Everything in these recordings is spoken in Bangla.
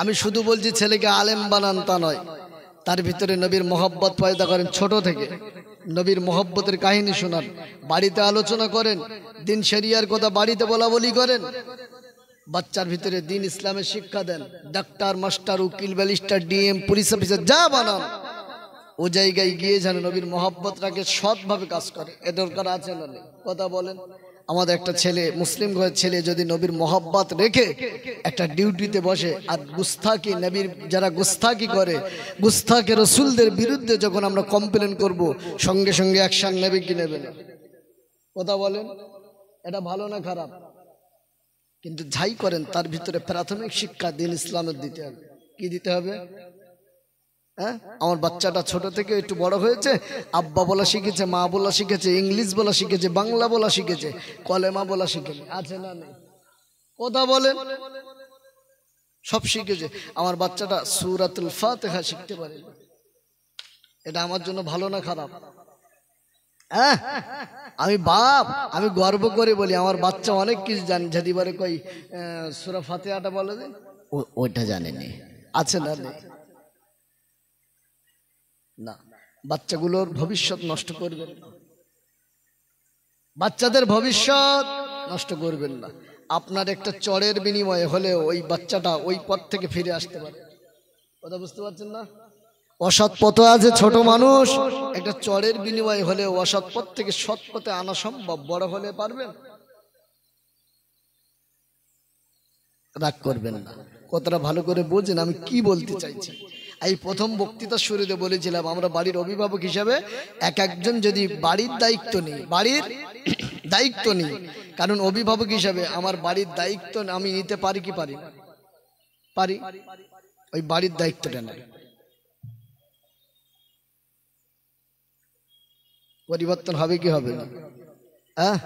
আমি শুধু বলছি ছেলেকে আলেম বানান তা নয়, তার ভিতরে নবীর মহব্বত পয়দা করেন ছোট থেকে, নবীর মহব্বতের কাহিনী শোনান, বাড়িতে আলোচনা করেন, দিন শরিয়ার কথা বাড়িতে বলা বলি করেন, বাচ্চার ভিতরে দিন ইসলামের শিক্ষা দেন। ডাক্তার, মাস্টার, উকিল, ব্যারিস্টার, ডিএম, পুলিশ অফিসার যা বানান, ও জায়গায় গিয়ে যেন নবীর মহব্বত রাখে, সৎভাবে কাজ করে। এ দরকার আছে না নেই? কথা বলেন। আমাদের একটা ছেলে, মুসলিম ঘরের ছেলে, যদি নবীর মহব্বত রেখে একটা ডিউটিতে বসে, আর গুস্তাকি নবীর যারা গুস্তাকি করে, গুস্তাকে রসুলদের বিরুদ্ধে যখন আমরা কমপ্লেন করব, সঙ্গে সঙ্গে অ্যাকশন নেবে কি নেবে না? কথা বলেন। এটা ভালো না খারাপ? কিন্তু যাই করেন তার ভিতরে প্রাথমিক শিক্ষা দিন ইসলামের দিতে হবে। কি দিতে হবে? হ্যাঁ, আমার বাচ্চাটা ছোট থেকে একটু বড় হয়েছে, আব্বা বলা শিখেছে, মা বলা শিখেছে, ইংলিশ বলা শিখেছে, বাংলা বলা শিখেছে, কলেমা বলা শিখেছে, আছে না নেই? কথা বলেন। সব শিখেছে। আমার বাচ্চাটা সূরাতুল ফাতিহা শিখতে পারে। এটা আমার জন্য ভালো না খারাপ? হ্যাঁ, আমি বাপ, আমি গর্ব করে বলি আমার বাচ্চা অনেক কিছু জানে। যদি বলে কই সূরা ফাতিহাটা বলে দে, ওইটা জানেনি। আছে না নেই? না, বাচ্চাগুলোর ভবিষ্যৎ নষ্ট করবেন না, বাচ্চাদের ভবিষ্যৎ নষ্ট করবেন না। আপনার একটা চড়ের বিনিময়ে হলেও ওই বাচ্চাটা ওই পথ থেকে ফিরে আসতে পারে। কথা বুঝতে পারছেন না? অসৎ পথে আছে ছোট মানুষ, একটা চড়ের বিনিময়ে হলেও অসৎ পথ থেকে সৎ পথে আনা সম্ভব। বড় হলে পারবেন? রাগ করবেন না, কথাটা ভালো করে বোঝেন আমি কি বলতে চাইছি। এই প্রথম বক্তৃতা শুরুতে বলেছিলাম, আমরা বাড়ির অভিভাবক হিসাবে এক একজন যদি বাড়ির দায়িত্ব নিই, বাড়ির দায়িত্ব নিই, কারণ অভিভাবক হিসাবে আমার বাড়ির দায়িত্ব আমি নিতে পারি কি পারি? পারি। ওই বাড়ির দায়িত্বটা নেই, পরিবর্তন হবে কি হবে না? হ্যাঁ,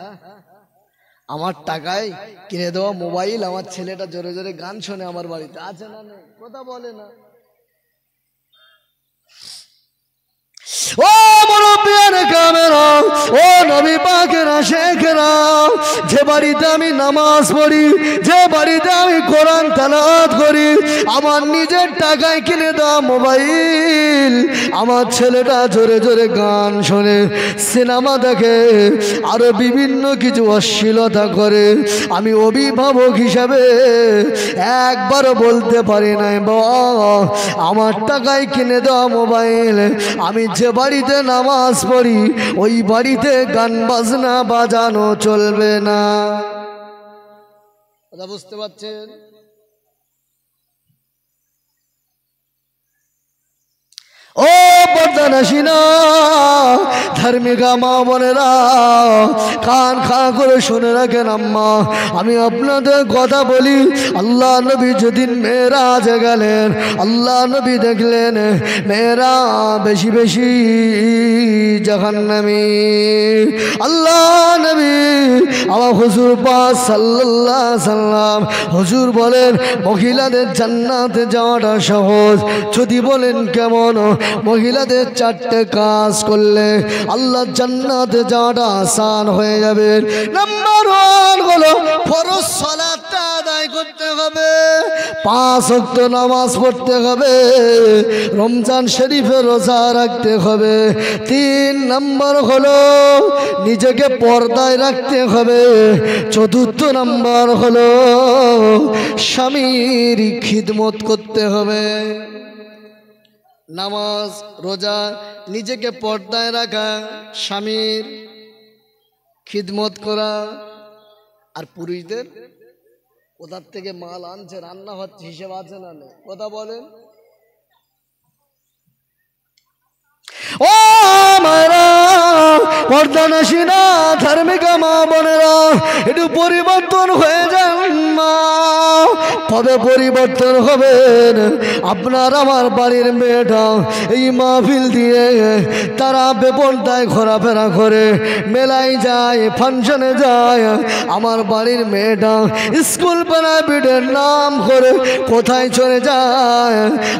আমার টাকায় কিনে দেওয়া মোবাইল আমার ছেলেটা জোরে জোরে গান শোনে আমার বাড়িতে, আছে না নেই? কথা বলে না। ও মুরব্বিয়ানে কামেরা, ও নবী পাকের আশিকরা, যে বাড়িতে আমি নামাজ পড়ি, যে বাড়িতে আমি কোরআন তেলাওয়াত করি, আমার নিজের টাকায় কিনে দেওয়া মোবাইল আমার ছেলেটা জোরে জোরে গান শোনে, সিনেমা দেখে, আরো বিভিন্ন কিছু অশ্লীলতা করে, আমি অভিভাবক হিসাবে একবারও বলতে পারি নাই বাবা আমার টাকায় কিনে দেওয়া মোবাইল, আমি যে বাড়িতে নামাজ পড়ি ওই বাড়িতে গান বাজনা বাজানো চলবে না। কথা বুঝতে পারছেন? ও পর্দানাসীনা ধার্মিকা মা বোনেরা, কান খা করে শুনে রাখেন আম্মা, আমি আপনাদের কথা বলি। আল্লাহ নবী যেদিন মেরাজে গেলেন, আল্লাহ নবী দেখলেন মেয়েরা বেশি বেশি জাহান্নামী। আল্লাহ নবী আমার হুজুর পাক সাল্লাল্লাহু আলাইহি সাল্লাম হুজুর বলেন মহিলাদের জান্নাতে যাওয়াটা সহজ। যদি বলেন কেমন? মহিলাদের 4টে কাজ করলে আল্লাহ জান্নাতে যাওয়াটা আসান হয়ে যাবে। নাম্বার 1 হলো ফরজ সালাতটা আদায় করতে হবে, 5 ওয়াক্ত নামাজ পড়তে হবে, রমজান শরীফে রোজা রাখতে হবে। 3 নম্বর হলো নিজেকে পর্দায় রাখতে হবে। 4র্থ নম্বর হলো স্বামীর খিদমত করতে হবে। নামাজ, রোজা, নিজেকে পর্দায় রাখা, স্বামীর খিদমত করা। আর পুরুষদের কোথার থেকে মাল আনছে, রান্না হচ্ছে, হিসেব আছে না? কথা বলেন। ও মায়েরা, পর্দানাসীনা ধার্মিকা মা বোনেরা, একটু পরিবর্তন হয়ে যান মা, তবে পরিবর্তন হবেন। আপনার আমার বাড়ির মেয়েটা এই মাহফিল দিয়ে তারা বেপরদায় ঘোরাফেরা করে, মেলায় যায়, ফাংশনে যায়। আমার বাড়ির মেয়েটা স্কুল প্রাইভেটের নাম করে কোথায় চলে যায়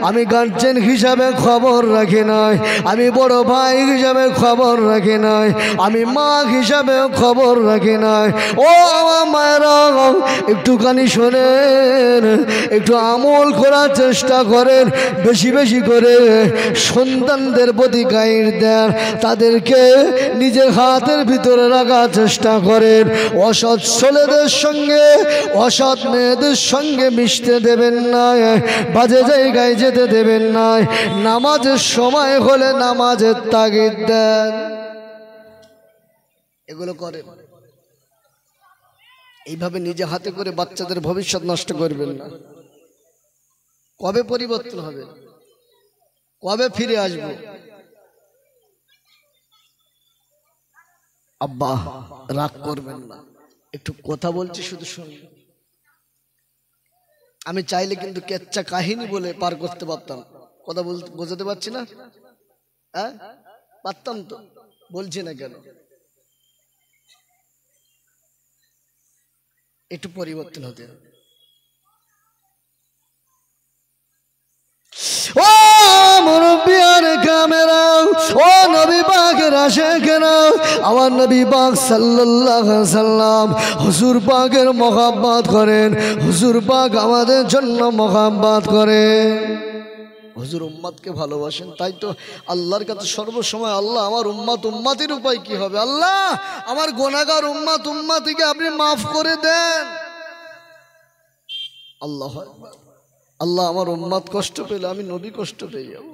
আমি গার্জেন হিসাবে খবর রাখি নাই, আমি বড় ভাই হিসাবে খবর রাখি নাই। আমি মা হিসাবে খবর রাখি নাই। ও আমার মায়েরা, একটুখানি শোনেন, একটু আমল করার চেষ্টা করেন, বেশি বেশি করে সন্তানদের প্রতি গাইড দেন, তাদেরকে নিজের হাতের ভিতরে রাখার চেষ্টা করেন। অসৎ ছেলেদের সঙ্গে অসৎ মেয়েদের সঙ্গে মিশতে দেবেন না, বাজে জায়গায় যেতে দেবেন না। নামাজের সময় হলে নামাজের তাগিদ দেন। এগুলো করে এইভাবে নিজে হাতে করে বাচ্চাদের ভবিষ্যৎ নষ্ট করবেন না। কবে পরিবর্তন হবে? কবে ফিরে আসবো? আব্বা রাগ করবেন না, একটু কথা বলছি, শুধু শুনুন। আমি চাইলে কিন্তু কেচ্চা কাহিনী বলে পার করতে পারতাম, কথা বোঝাতে পারছি না? হ্যাঁ পারতাম তো, বলছি না কেন? একটু পরিবর্তন হতে হবে। ও মুরব্বিয়ান ক্যামেরা, ও নবী পাকের আশিকেরা, আমার নবী পাক সাল্লাল্লাহু আলাইহি সাল্লাম হুজুর পাকের মহব্বত করেন, হুজুর পাক আমাদের জন্য মহব্বত করেন। হুজুর উম্মতকে ভালোবাসেন, তাই তো আল্লাহর কাছে সর্বসময় আল্লাহ আমার উম্মত উম্মতের উপায় কি হবে? আল্লাহ আমার গুনাহগার উম্মত উম্মতিকে আপনি মাফ করে দেন। আল্লাহ আল্লাহ আমার উম্মত কষ্ট পেলে আমি নবী কষ্ট পেয়ে যাব।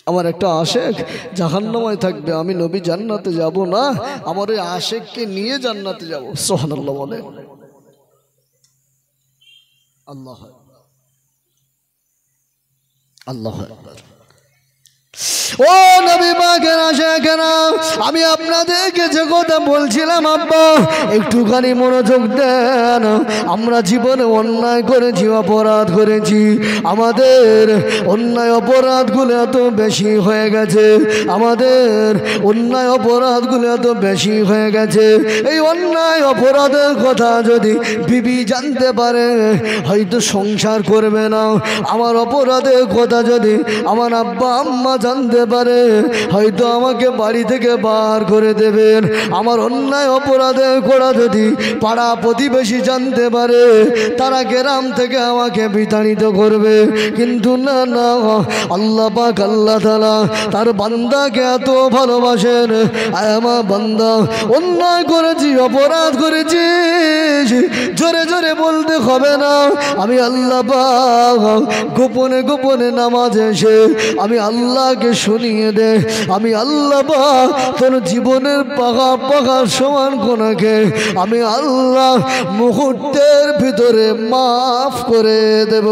আমার একটা আশেক জাহান্নামে থাকবে, আমি নবী জান্নাতে যাব না, আমার ওই আশেককে নিয়ে জান্নাতে যাব। সুবহানাল্লাহ বলে। আল্লাহ আল্লাহ আকবার। ও নবী পাকের আশিকেরা, আমি আপনাদেরকে যে কথা বলছিলাম আব্বা, একটুখানি মনোযোগ দেন। আমরা জীবনে অন্যায় করেছি, অপরাধ করেছি, আমাদের অন্যায় অপরাধগুলো এত বেশি হয়ে গেছে, আমাদের অন্যায় অপরাধগুলো এত বেশি হয়ে গেছে। এই অন্যায় অপরাধের কথা যদি বিবি জানতে পারে হয়তো সংসার করবে না। আমার অপরাধের কথা যদি আমার আব্বা আম্মা জানতে পারে হয়তো আমাকে বাড়ি থেকে বার করে দেবেন। আমার অন্যায় অপরাধের কথা যদি পাড়া প্রতিবেশী জানতে পারে তারা গ্রাম থেকে আমাকে বিতাড়িত করবে। কিন্তু না না, আল্লাহ পাক আল্লাহ তাআলা তার বান্দাকে এত ভালোবাসেন। আয় আমার বান্দা, অন্যায় করেছি, অপরাধ করেছি, জোরে জোরে বলতে হবে না। আমি আল্লাহ পাক গোপনে গোপনে নামাজে এসে আমি আল্লাহকে শুনিয়ে দে, আমি আল্লাহ পাক তোর জীবনের পাকা পাকা সমান গুনাহকে আমি আল্লাহ মুহূর্তের ভিতরে মাফ করে দেব।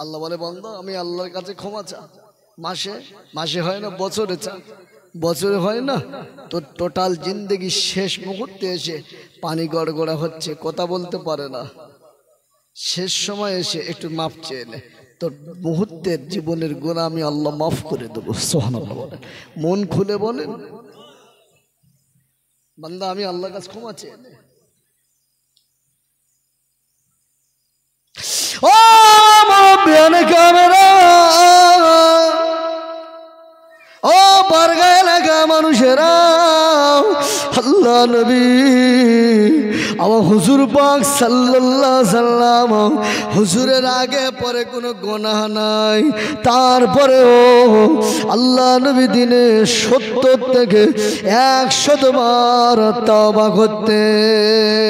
আল্লাহ বলে বান্দা আমি আল্লাহর কাছে ক্ষমা চা, মাসে মাসে হয় না, বছরে চা, বছরে হয় না, তোর টোটাল জিন্দেগি শেষ মুহূর্তে এসে পানি গড়গড়া হচ্ছে, কথা বলতে পারে না, শেষ সময় এসে একটু মাফ চেয়ে নে, তোর মুহূর্তের জীবনের গুনাহ আমি আল্লাহ মাফ করে দেবো। সুবহানাল্লাহ বলেন, মন খুলে বলেন বান্দা আমি আল্লাহর কাছে ক্ষমা চেয়ে নে। ও মুরব্বিয়ান ক্যামেরা, ও বারগা এলাকা মানুষেরা, আল্লাহ নবী আমার হুজুর পাক সাল্লাল্লাহু আলাইহি সাল্লাম হুজুরের আগে পরে কোনো গুনাহ নাই, তারপরেও আল্লাহ নবী দিনে 70 থেকে 100 বার তওবা করতেন।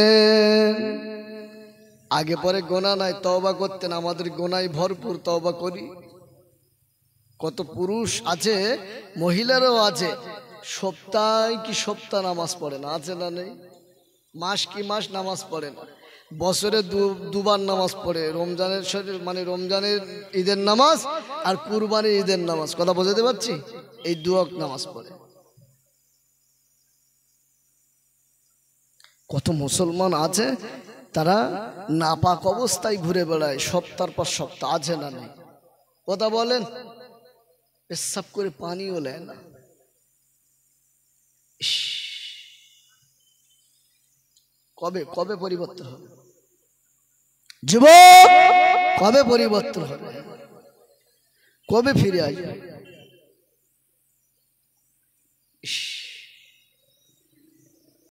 আগে পরে গুনাহ নাই, তওবা করতেন। আমাদের গুনাহ ভরপুর, তওবা করি। কত পুরুষ আছে, মহিলারাও আছে, সপ্তাহে কি সপ্তাহ নামাজ পড়ে না, আছে না নেই? মাস কি মাস নামাজ পড়ে না, বছরে দুবার নামাজ পড়ে, রমজানের মানে রমজানের ঈদের নামাজ আর কুরবানির ঈদের নামাজ, কথা বোঝাতে পারছি? এই 2 ওয়াক্ত নামাজ পড়ে। কত মুসলমান আছে তারা নাপাক অবস্থায় ঘুরে বেড়ায় সপ্তাহের পর সপ্তাহ, আছে না নেই? কথা বলেন, পেশাব করে পানিও নেয় না। কবে কবে পরিবর্তন হবে যুবক? কবে পরিবর্তন হবে? কবে ফিরে আসবে? ইস